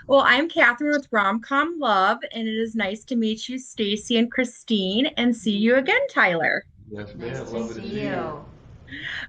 Well, I'm Catherine with Rom-Com Love, and it is nice to meet you, Stacey and Christine, and see you again, Tyler. Yes, Nice ma'am. to Lovely to see see you. you.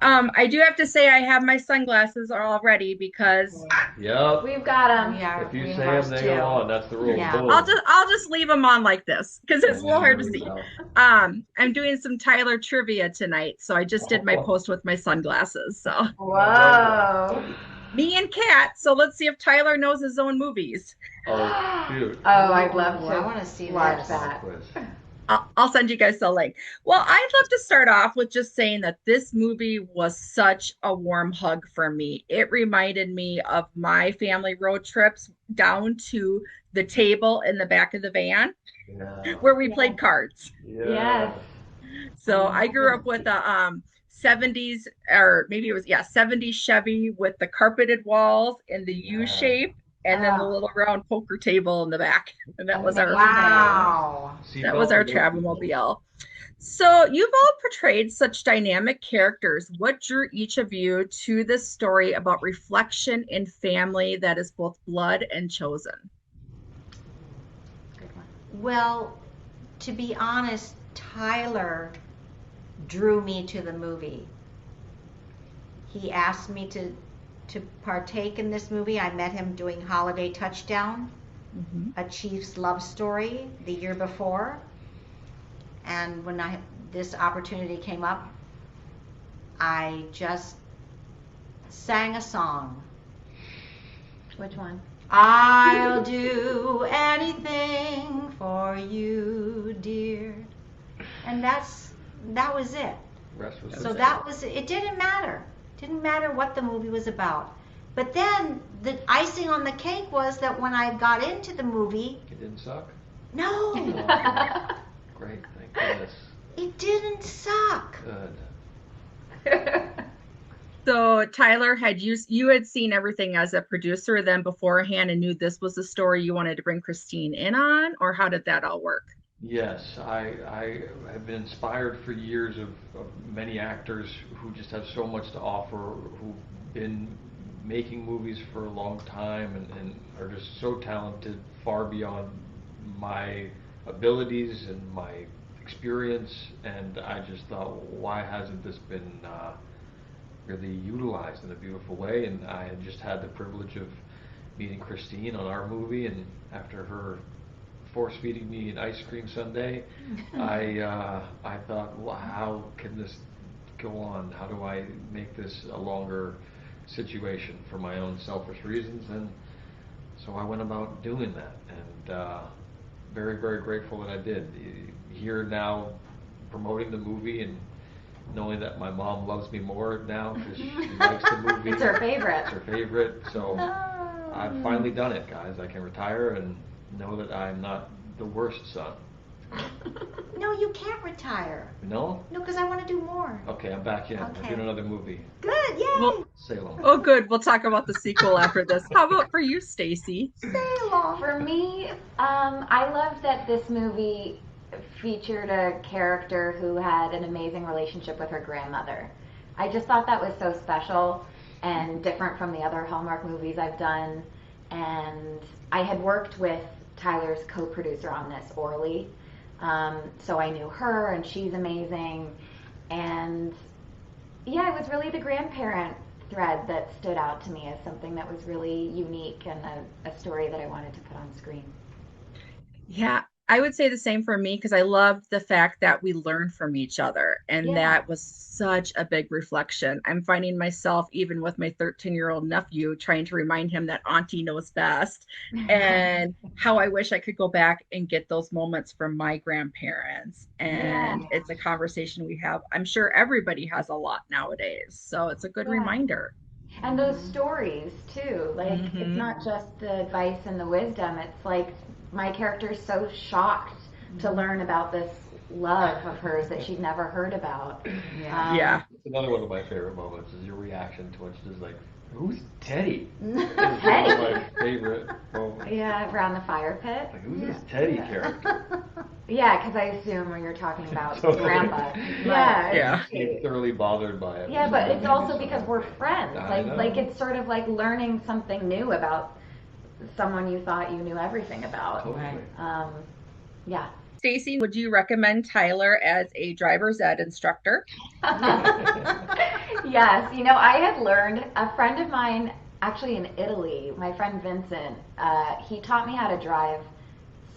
I do have to say I have my sunglasses all ready because Yep. We've got them. If you We have say them, ours they go too. on. That's the rule. Yeah. I'll Boom. just I'll just leave them on like this because it's a little hard There to we see. go. I'm doing some Tyler trivia tonight, so I just did my Oh, post with my sunglasses. So I love that. Whoa. me and Kat. So let's see if Tyler knows his own movies. Oh, shoot. Oh, I'd love Ooh, I to want to see watch this. Pop that. quiz. I'll send you guys the link. Well, I'd love to start off with just saying that this movie was such a warm hug for me. It reminded me of my family road trips down to the table in the back of the van Yeah. where we Yeah. played cards. Yes. Yeah. I So I grew love up with a 70s or maybe it was 70s Chevy with the carpeted walls in the U Yeah. shape and then the Oh, little round poker table in the back. And amazing. that was Seatbelt our or no seatbelt? travelmobile. So you've all portrayed such dynamic characters. What drew each of you to this story about reflection in family that is both blood and chosen? Good one. Well, to be honest, Tyler drew me to the movie. He asked me to partake in this movie. I met him doing Holiday Touchdown, Mhm. a Chiefs love story the year before. And when this opportunity came up, I just sang a song. Which one? I'll do anything for you, dear. And that was it. Rest was So history. that was it. Didn't matter. Didn't matter what the movie was about. But then the icing on the cake was that when I got into the movie, It didn't suck? no, Oh, great. Thank goodness. it didn't suck. Good. So Tyler, had seen everything as a producer then beforehand and knew this was the story you wanted to bring Christine in on, or how did that all work? Yes, I have been inspired for years of many actors who just have so much to offer, who've been making movies for a long time and are just so talented, far beyond my abilities and my experience. And I just thought, why hasn't this been really utilized in a beautiful way? And I had just had the privilege of meeting Christine on our movie, and after her force feeding me an ice cream sundae, I thought, well, how can this go on? How do I make this a longer situation for my own selfish reasons? And so I went about doing that, and very, very grateful that I did. Here now, promoting the movie and knowing that my mom loves me more now because she likes the movie. It's her favorite. It's her favorite. So I've Oh. finally done it, guys. I can retire and know that I'm not the worst son. No, you can't retire. No? No, because I want to do more. Okay, I'm back in. We're Okay. doing another movie. Good, Well, yay. Salem. oh good. We'll talk about the sequel after this. How about for you, Stacy? Salem. For me, I loved that this movie featured a character who had an amazing relationship with her grandmother. I just thought that was so special and different from the other Hallmark movies I've done. And I had worked with Tyler's co-producer on this, Orly. So I knew her, and she's amazing. And yeah, it was really the grandparent thread that stood out to me as something that was really unique and a story that I wanted to put on screen. Yeah, I would say the same for me because I loved the fact that we learned from each other. And Yeah. that was such a big reflection. I'm finding myself, even with my 13-year-old nephew, trying to remind him that Auntie knows best and how I wish I could go back and get those moments from my grandparents. Yeah. And it's a conversation we have. I'm sure everybody has a lot nowadays. So it's a good Yeah. reminder. And those stories too. Like it's Hmm. not just the advice and the wisdom. It's like my character's so shocked to learn about this love of hers that she'd never heard about. Yeah. Yeah. It's another one of my favorite moments is your reaction to it. She's just like, who's Teddy? This is Teddy. one of my favorite moments. Yeah, around the fire pit. Like, who's this Teddy character? Yeah, because I assume when you're talking about Totally. Grandpa. Yeah. Yeah. I'm thoroughly bothered by it. Yeah, but it's also So- because we're friends. I know. Like it's sort of like learning something new about someone you thought you knew everything about. Totally. Yeah. Stacey, would you recommend Tyler as a driver's ed instructor? Yes, you know, I had learned, a friend of mine actually in Italy, my friend Vincent, he taught me how to drive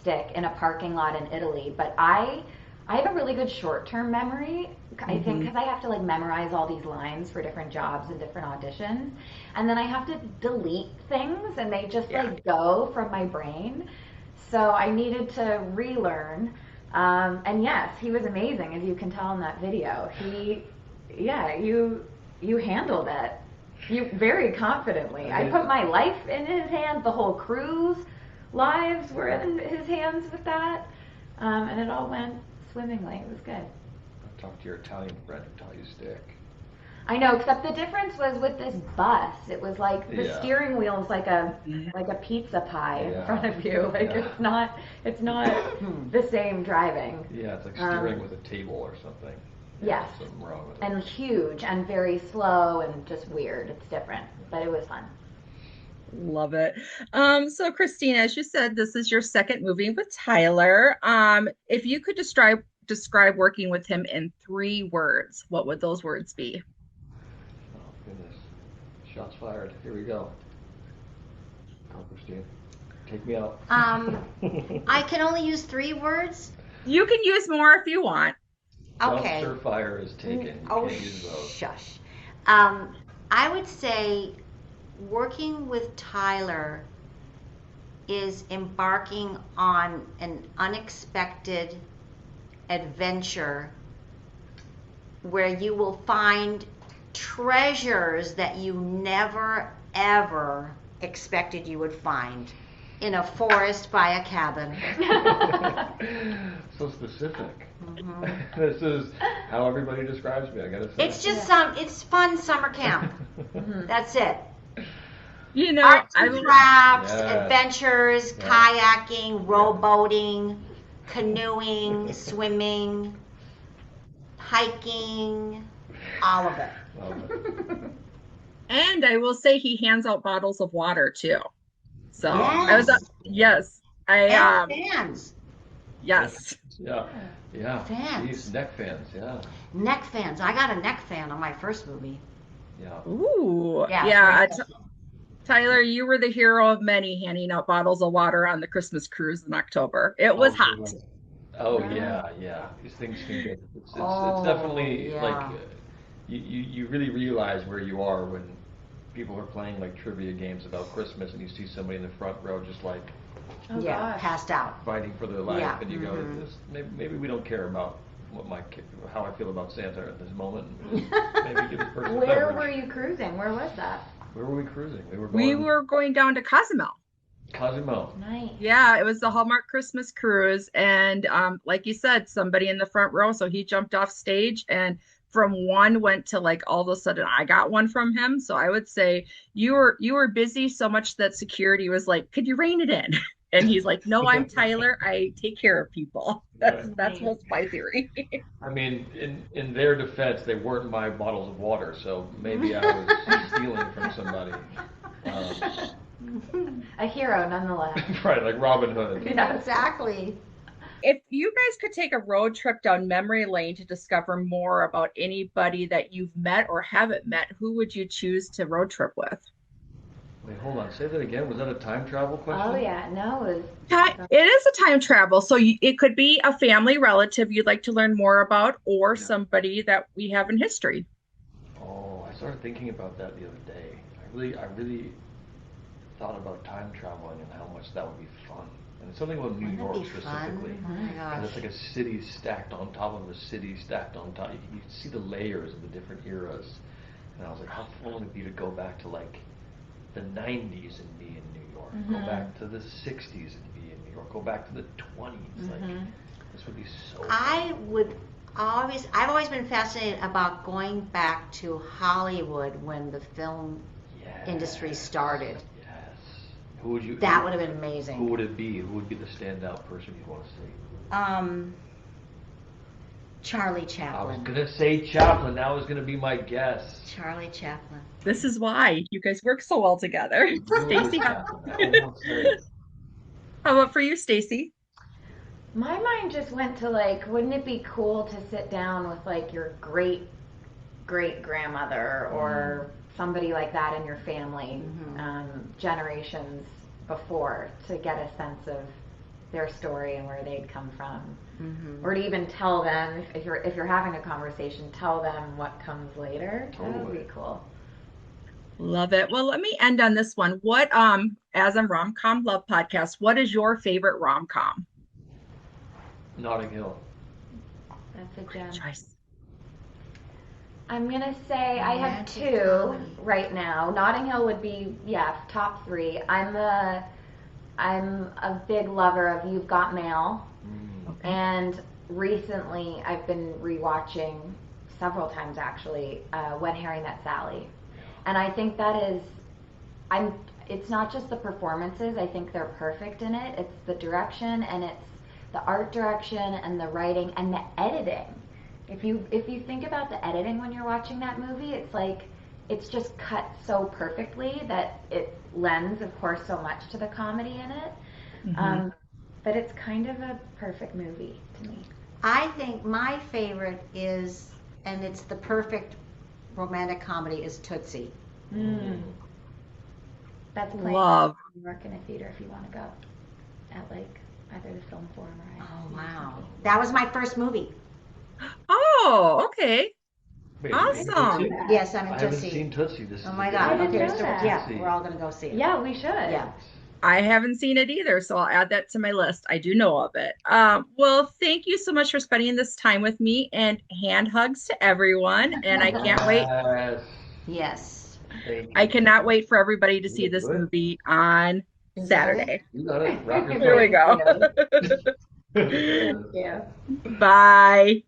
stick in a parking lot in Italy, but I have a really good short-term memory. I think because I have to like memorize all these lines for different jobs and different auditions, and then I have to delete things and they just like go from my brain. So I needed to relearn. And yes, he was amazing, as you can tell in that video. Yeah, you handled it. You very confidently. I put my life in his hands. The whole crew's lives were in his hands with that, and it all went swimmingly. It was good. I'll talk to your Italian friend who taught you stick. I know, except the difference was with this bus. It was like the steering wheel is like a pizza pie in front of you. Like it's not the same driving. Yeah, it's like steering with a table or something. Yes. There's something wrong with it. And huge and very slow and just weird. It's different, but it was fun. Love it. So Christina, as you said, this is your second movie with Tyler. If you could describe working with him in 3 words, what would those words be? Oh, goodness. Shots fired. Here we go. Go, Christine. Take me out. I can only use 3 words. You can use more if you want. Okay. Dumpster fire is taken. You can't use those. Shush. I would say working with Tyler is embarking on an unexpected adventure where you will find treasures that you never ever expected you would find in a forest by a cabin. So specific. This is how everybody describes me, I gotta say. It's just it's fun summer camp. That's it. You know, Arts and crafts, adventures, kayaking, rowboating, canoeing, swimming, hiking, all of it. And I will say he hands out bottles of water too. So Yes. and fans. Yes. Yeah. Fans. These neck fans, yeah. Neck fans. I got a neck fan on my first movie. Yeah. Ooh. Yeah. Tyler, you were the hero of many handing out bottles of water on the Christmas cruise in October. It was hot. Oh yeah. These things can get. It's definitely like you really realize where you are when people are playing like trivia games about Christmas and you see somebody in the front row just like passed out, fighting for their life, and you go, maybe we don't care about how I feel about Santa at this moment. Maybe give this person Where were you cruising? Where was that? Where were we cruising? We were going down to Cozumel. Nice. Yeah, it was the Hallmark Christmas cruise, and like you said, somebody in the front row, so he jumped off stage, and from one went to like all of a sudden I got one from him. So I would say you were busy so much that security was like, "Could you rein it in?" And he's like, "No, I'm Tyler. I take care of people." That's what's my theory. I mean, in their defense, they weren't my bottles of water, so maybe I was stealing from somebody. A hero nonetheless. Right, like Robin Hood. Yeah, exactly. If you guys could take a road trip down memory lane to discover more about anybody that you've met or haven't met, who would you choose to road trip with? Wait, hold on. Say that again. Was that a time travel question? Oh yeah, no, it is a time travel. So it could be a family relative you'd like to learn more about, or somebody that we have in history. Oh, I started thinking about that the other day. I really thought about time traveling and how much that would be fun. And it's something about New York specifically. Oh my gosh. And it's like a city stacked on top of a city stacked on top. You can see the layers of the different eras. And I was like, how fun would it be to go back to like the 90s and be in New York? Go back to the 60s and be in New York. Go back to the 20s. Like, this would be so fun. I've always been fascinated about going back to Hollywood when the film industry started. Who would you? That would have been amazing. Who would it be? Who would be the standout person you want to see? Charlie I was Chaplin. gonna say Chaplin. That was gonna be my guess. Charlie Chaplin. This is why you guys work so well together. I knew it was Stacy, Chaplin. I almost said it. how about for you, Stacy? My mind just went to like, wouldn't it be cool to sit down with like your great grandmother or somebody like that in your family, generations before, to get a sense of their story and where they'd come from, or to even tell them, if you're having a conversation, tell them what comes later. That would be cool. Love it. Well, let me end on this one. What, as a rom-com love podcast, what is your favorite rom-com? Notting Hill. That's a gem. Choice. I'm gonna say I have Romantic two comedy. right now. Notting Hill would be, yeah, top three. I'm a big lover of You've Got Mail, Okay. and recently I've been rewatching several times actually When Harry Met Sally, and I think that is, it's not just the performances. I think they're perfect in it. It's the direction, and it's the art direction and the writing and the editing. If you think about the editing when you're watching that movie, it's like it's just cut so perfectly that it lends, of course, so much to the comedy in it. But it's kind of a perfect movie to me. I think my favorite is, and it's the perfect romantic comedy, is Tootsie. That's playing Love. in New York in a theater if you want to go, at like either the Film Forum or Oh wow, that was my first movie. Oh, okay. Wait, Awesome. Tootsie? Yes, I'm in I haven't Tootsie. seen Tootsie. This is Oh my a God. I didn't Okay, know so that. yeah, we're all gonna go see it. Yeah, we should. Yeah. I haven't seen it either, so I'll add that to my list. I do know of it. Well, thank you so much for spending this time with me, and hand hugs to everyone. And I can't wait. Yes. Yes. Thank I you. cannot wait for everybody to You see look this good. movie on Is that it? Saturday. You got it. Rock your Here we throat. go. Thank you. Bye.